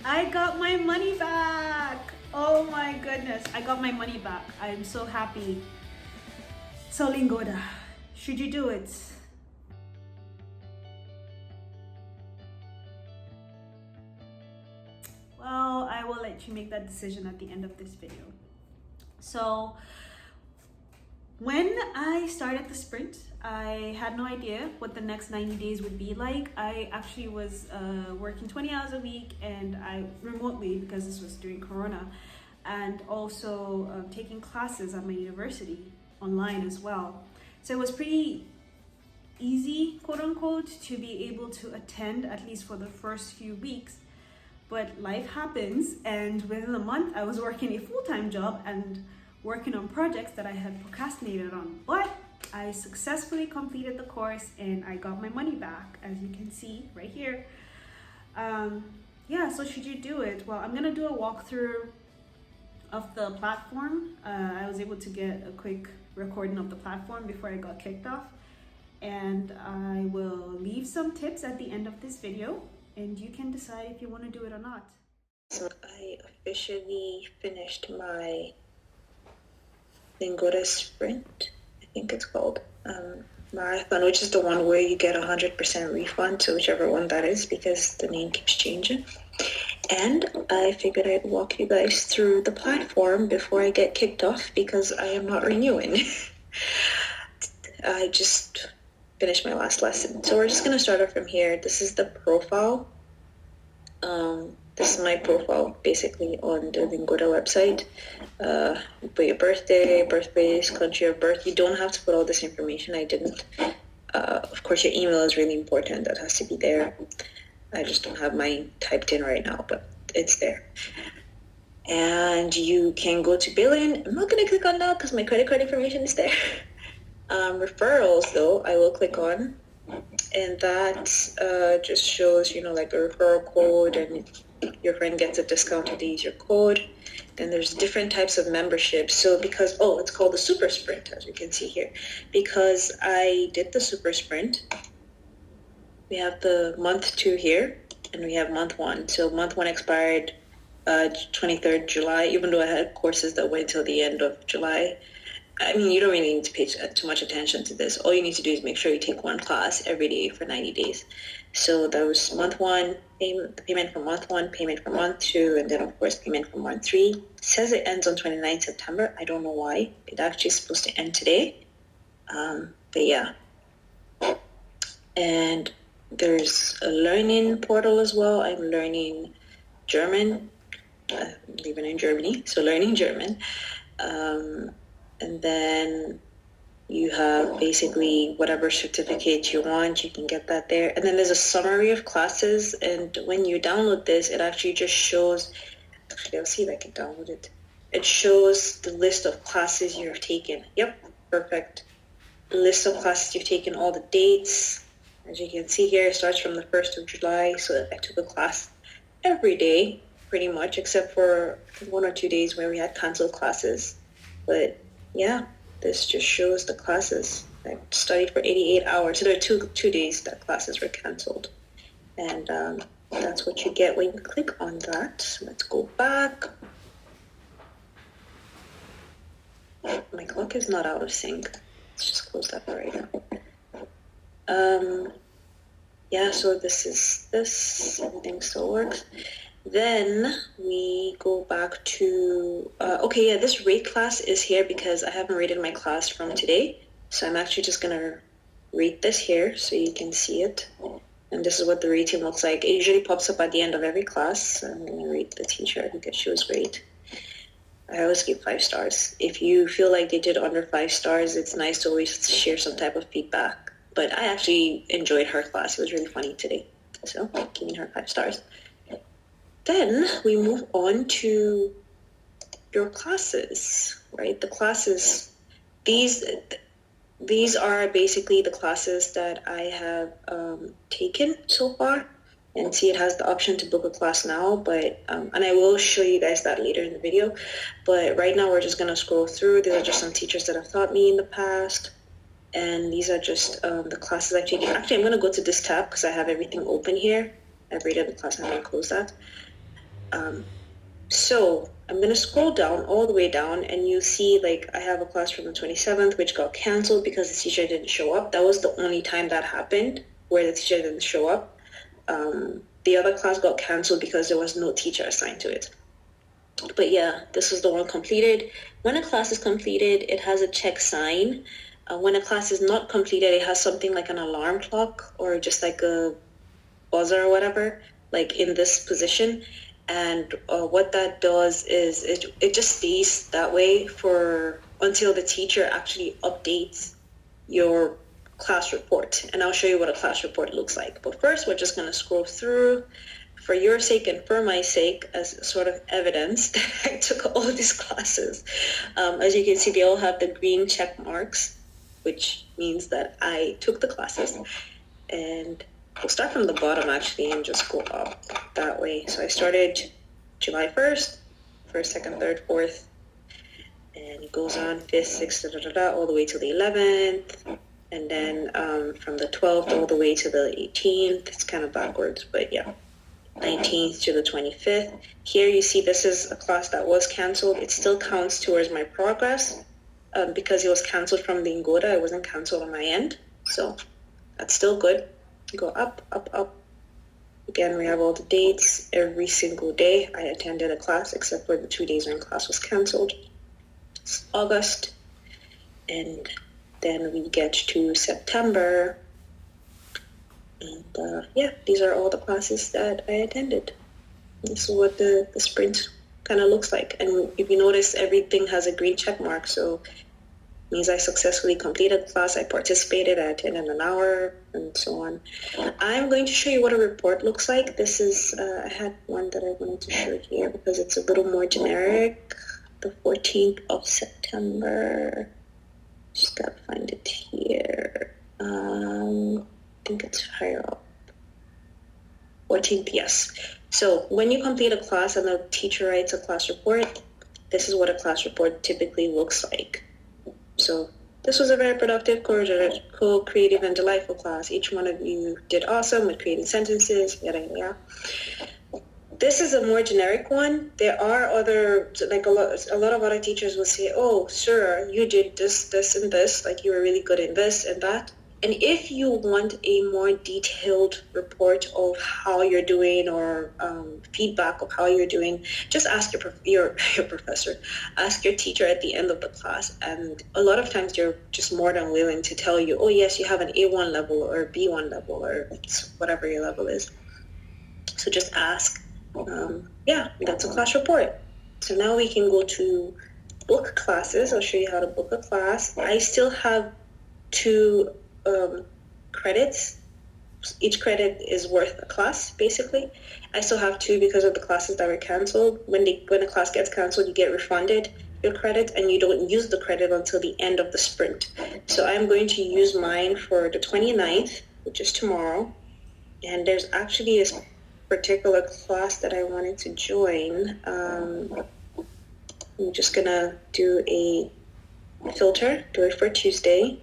I got my money back. Oh my goodness, I got my money back. I'm so happy. So Lingoda, should you do it? Well, I will let you make that decision at the end of this video. So when I started the sprint, I had no idea what the next 90 days would be like. I actually was working 20 hours a week, and I remotely, because this was during Corona, and also taking classes at my university online as well. So it was pretty easy, quote unquote, to be able to attend, at least for the first few weeks. But life happens, and within a month I was working a full-time job and working on projects that I had procrastinated on. But I successfully completed the course and I got my money back, as you can see right here. Yeah, so should you do it? Well, I'm gonna do a walkthrough of the platform. I was able to get a quick recording of the platform before I got kicked off. And I will leave some tips at the end of this video, and you can decide if you want to do it or not. So I officially finished my Lingoda sprint, I think it's called, marathon, which is the one where you get 100% refund, so whichever one that is, because the name keeps changing. And I figured I'd walk you guys through the platform before I get kicked off, because I am not renewing. I just finished my last lesson. So we're just going to start off from here. This is the profile. This is my profile, basically, on the Lingoda website. You put your birthday, birthplace, country of birth. You don't have to put all this information. I didn't. Of course, your email is really important. That has to be there. I just don't have mine typed in right now, but it's there. And you can go to billing. I'm not going to click on that because my credit card information is there. Referrals, though, I will click on. And that just shows, like a referral code, and your friend gets a discount if they use your code. Then there's different types of memberships. So because, it's called the Super Sprint, as you can see here. Because I did the Super Sprint, we have the month 2 here, and we have month 1. So month 1 expired 23rd July, even though I had courses that went till the end of July. I mean, you don't really need to pay too much attention to this. All you need to do is make sure you take one class every day for 90 days. So that was month 1, payment for month 1, payment for month 2, and then, of course, payment for month 3. It says it ends on 29th September. I don't know why. It actually is supposed to end today. But yeah. And there's a learning portal as well. I'm learning German. I'm living in Germany, so learning German. And then you have basically whatever certificate you want, you can get that there. And then there's a summary of classes. And when you download this, it actually just shows, actually, I'll see if I can download it. It shows the list of classes you have taken. Yep, perfect. The list of classes you've taken, all the dates. As you can see here, it starts from the 1st of July. So I took a class every day, pretty much, except for 1 or 2 days where we had canceled classes. But yeah, this just shows the classes. I studied for 88 hours. So there are two days that classes were canceled. And that's what you get when you click on that. So let's go back. My clock is not out of sync. Let's just close that right now. Yeah, so this is this. Everything still works. Then we go back to, this rate class is here because I haven't rated my class from today. So I'm actually just going to rate this here so you can see it. And this is what the rating looks like. It usually pops up at the end of every class. So I'm going to rate the teacher because she was great. I always give 5 stars. If you feel like they did under 5 stars, it's nice to always share some type of feedback. But I actually enjoyed her class. It was really funny today. So giving her 5 stars. Then we move on to your classes, right? The classes, these are basically the classes that I have taken so far. And see, it has the option to book a class now, but and I will show you guys that later in the video. But right now we're just gonna scroll through. These are just some teachers that have taught me in the past. And these are just the classes I've taken. Actually, I'm gonna go to this tab because I have everything open here. I've rated the class, I'm gonna close that. So I'm going to scroll down all the way down, and you see like I have a class from the 27th which got canceled because the teacher didn't show up. That was the only time that happened where the teacher didn't show up. The other class got canceled because there was no teacher assigned to it. But yeah, this is the one completed. When a class is completed, it has a check sign. When a class is not completed, it has something like an alarm clock or just like a buzzer or whatever, like in this position. And what that does is it just stays that way for until the teacher actually updates your class report. And I'll show you what a class report looks like. But first, we're just going to scroll through for your sake and for my sake as sort of evidence that I took all of these classes. As you can see, they all have the green check marks, which means that I took the classes. And we'll start from the bottom actually and just go up that way. So I started July 1st, 1st, 2nd, 3rd, 4th, and it goes on 5th, 6th, all the way to the 11th. And then from the 12th all the way to the 18th. It's kind of backwards, but yeah. 19th to the 25th. Here you see this is a class that was canceled. It still counts towards my progress because it was canceled from Lingoda. It wasn't canceled on my end. So that's still good. Go up, up, up. Again, we have all the dates. Every single day I attended a class except for the 2 days when class was canceled. It's August. And then we get to September. And yeah, these are all the classes that I attended. This is what the sprint kind of looks like. And if you notice, everything has a green check mark. So it means I successfully completed the class, I participated, I attended an hour, and so on. I'm going to show you what a report looks like. This is, I had one that I wanted to show here because it's a little more generic. The 14th of September. Just gotta find it here. I think it's higher up. 14th, yes. So when you complete a class and the teacher writes a class report, this is what a class report typically looks like. So this was a very productive, cool, creative, and delightful class. Each one of you did awesome with creating sentences, yada, yada, yada. This is a more generic one. There are other, like a lot of other teachers will say, oh, sir, you did this, this, and this, like you were really good in this and that. And if you want a more detailed report of how you're doing or feedback of how you're doing, just ask your professor, ask your teacher at the end of the class. And a lot of times they're just more than willing to tell you, oh, yes, you have an A1 level or B1 level or whatever your level is. So just ask. Yeah, that's a class report. So now we can go to book classes. I'll show you how to book a class. I still have 2 credits. Each credit is worth a class, basically. I still have 2 because of the classes that were canceled. When a class gets canceled, you get refunded your credit, and you don't use the credit until the end of the sprint. So I'm going to use mine for the 29th, which is tomorrow. And there's actually this particular class that I wanted to join. I'm just gonna do a filter, do it for Tuesday,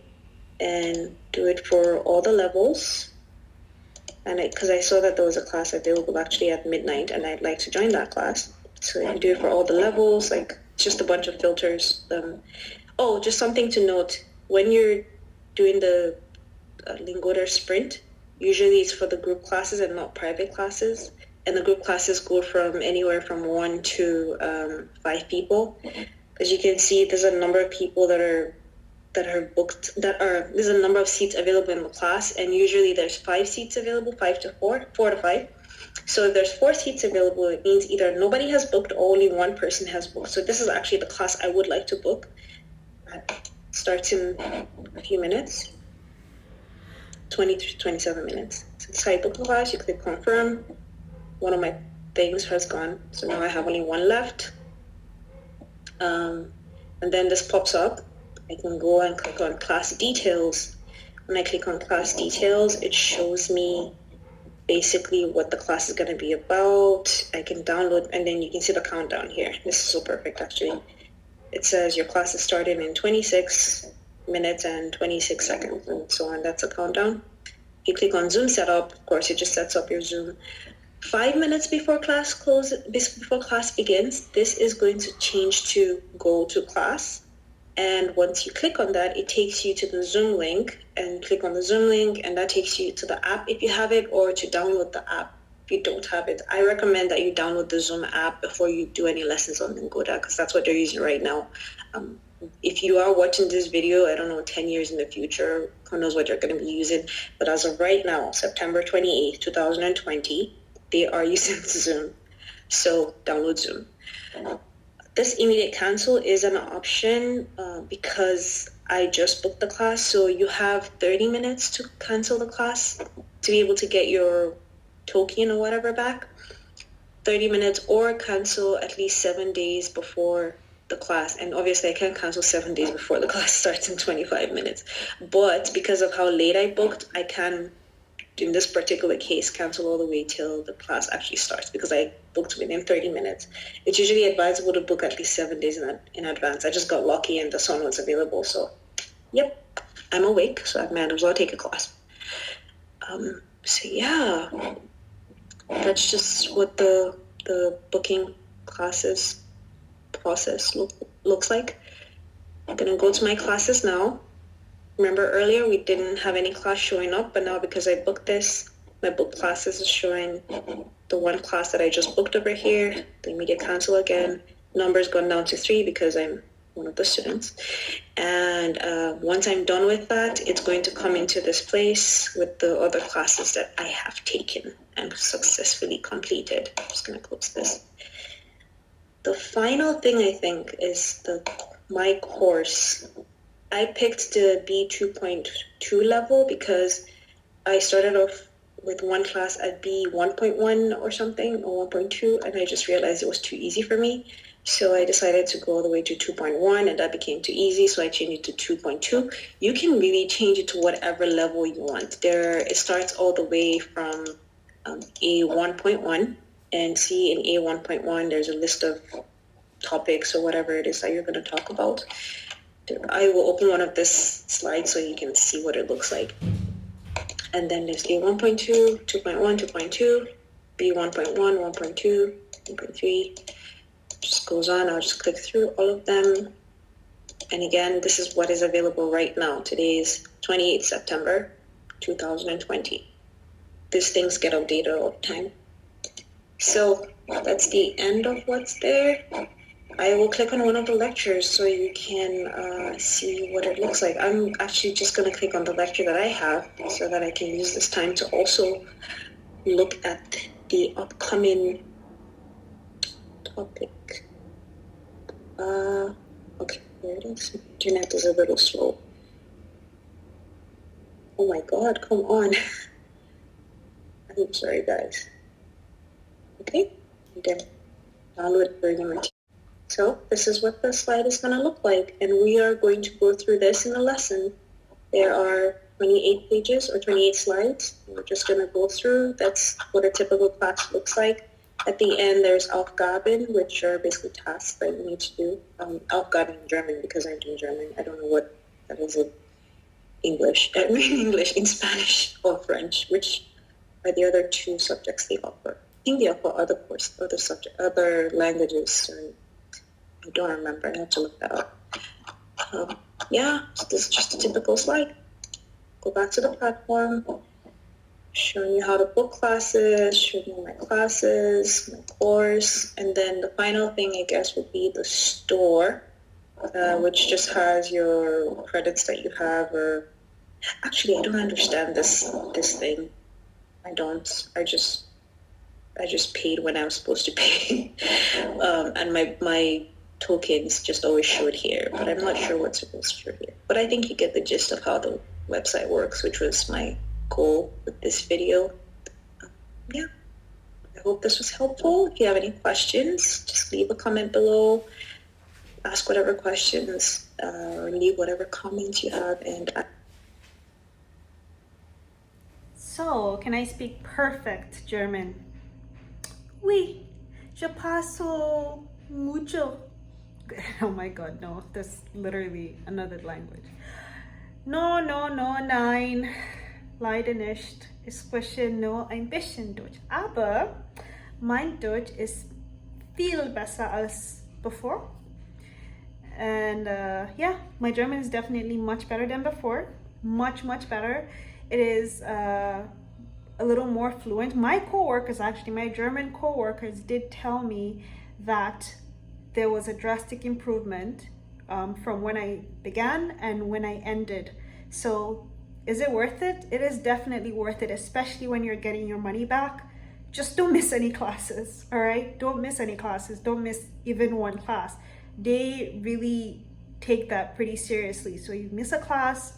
and do it for all the levels. And because I saw that there was a class available actually at midnight, and I'd like to join that class. So you do it for all the levels, like just a bunch of filters. Oh, just something to note, when you're doing the Lingoda sprint, usually it's for the group classes and not private classes. And the group classes go from anywhere from 1 to 5 people. As you can see, there's a number of people that are booked, there's a number of seats available in the class, and usually there's 5 seats available, 5 to 4, 4 to 5. So if there's 4 seats available, it means either nobody has booked or only one person has booked. So this is actually the class I would like to book. It starts in a few minutes, 20 to 27 minutes. So I book the class, you click confirm. One of my things has gone, so now I have only one left. And then this pops up. I can go and click on class details. When I click on class details, it shows me basically what the class is going to be about. I can download, and then you can see the countdown here. This is so perfect, actually. It says your class is starting in 26 minutes and 26 seconds, and so on. That's a countdown. You click on Zoom setup. Of course, it just sets up your Zoom. 5 minutes before before class begins, this is going to change to go to class. And once you click on that, it takes you to the Zoom link, and click on the Zoom link, and that takes you to the app if you have it, or to download the app if you don't have it. I recommend that you download the Zoom app before you do any lessons on Lingoda, because that's what they're using right now. If you are watching this video, I don't know, 10 years in the future, who knows what you're going to be using. But as of right now, September 28th, 2020, they are using Zoom. So download Zoom. This immediate cancel is an option because I just booked the class. So you have 30 minutes to cancel the class to be able to get your token or whatever back. 30 minutes, or cancel at least 7 days before the class. And obviously I can't cancel 7 days before the class starts in 25 minutes. But because of how late I booked, I can, in this particular case, cancel all the way till the class actually starts, because I booked within 30 minutes. It's usually advisable to book at least 7 days in advance. I just got lucky and the sun was available. So, yep, I'm awake, so I might as well take a class. So yeah, that's just what the booking classes process looks like. I'm gonna go to my classes now. Remember earlier we didn't have any class showing up, but now because I booked this, my book classes is showing the one class that I just booked over here. The immediate cancel again. Number's gone down to 3 because I'm one of the students. And once I'm done with that, it's going to come into this place with the other classes that I have taken and successfully completed. I'm just going to close this. The final thing I think is my course. I picked the B2.2 level because I started off with one class at B1.1 or something, or 1.2, and I just realized it was too easy for me. So I decided to go all the way to 2.1, and that became too easy, so I changed it to 2.2. You can really change it to whatever level you want. It starts all the way from A1.1, and see in A1.1 there's a list of topics or whatever it is that you're going to talk about. I will open one of this slides so you can see what it looks like. And then there's A1.2, 2.1, 2.2, B1.1, 1.2, 1.3. Just goes on. I'll just click through all of them. And again, this is what is available right now. Today is 28th September, 2020. These things get updated all the time. So that's the end of what's there. I will click on one of the lectures so you can see what it looks like. I'm actually just going to click on the lecture that I have so that I can use this time to also look at the upcoming topic. Okay, here it is. Internet is a little slow. Oh my God, come on. I'm sorry, guys. Okay, and then download further material. So this is what the slide is going to look like, and we are going to go through this in the lesson. There are 28 pages or 28 slides. We're just going to go through. That's what a typical class looks like. At the end, there's Aufgaben, which are basically tasks that you need to do. Aufgaben in German, because I'm doing German. I don't know what that is in English. In Spanish or French, which are the other two subjects they offer. I think they offer other languages. Sorry. I don't remember. I have to look that up. Yeah, so this is just a typical slide. Go back to the platform, showing you how to book classes, showing you my classes, my course, and then the final thing, I guess, would be the store, which just has your credits that you have. Or actually, I don't understand this thing. I don't. I just paid when I was supposed to pay, and my tokens just always showed here, but I'm not sure what's supposed to show here. But I think you get the gist of how the website works, which was my goal with this video. Yeah, I hope this was helpful. If you have any questions, just leave a comment below, ask whatever questions, or leave whatever comments you have. And So, can I speak perfect German? Oui, je paso mucho. Oh my God, no, that's literally another language. No, nein, leider nicht. Ich spreche nur ein bisschen Deutsch. Aber mein Deutsch ist viel besser als before. And yeah, my German is definitely much better than before. Much better. It is a little more fluent. My coworkers, actually, my German coworkers did tell me that there was a drastic improvement from when I began and when I ended. So is it worth it? It is definitely worth it, especially when you're getting your money back. Just don't miss any classes, all right? Don't miss any classes. Don't miss even one class. They really take that pretty seriously. So you miss a class,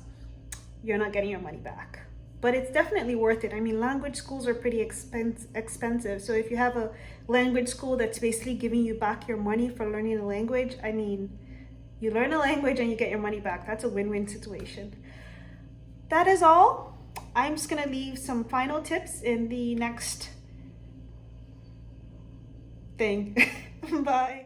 you're not getting your money back. But it's definitely worth it. I mean, language schools are pretty expensive. So if you have a language school that's basically giving you back your money for learning a language, I mean, you learn a language and you get your money back. That's a win-win situation. That is all. I'm just gonna leave some final tips in the next thing. Bye.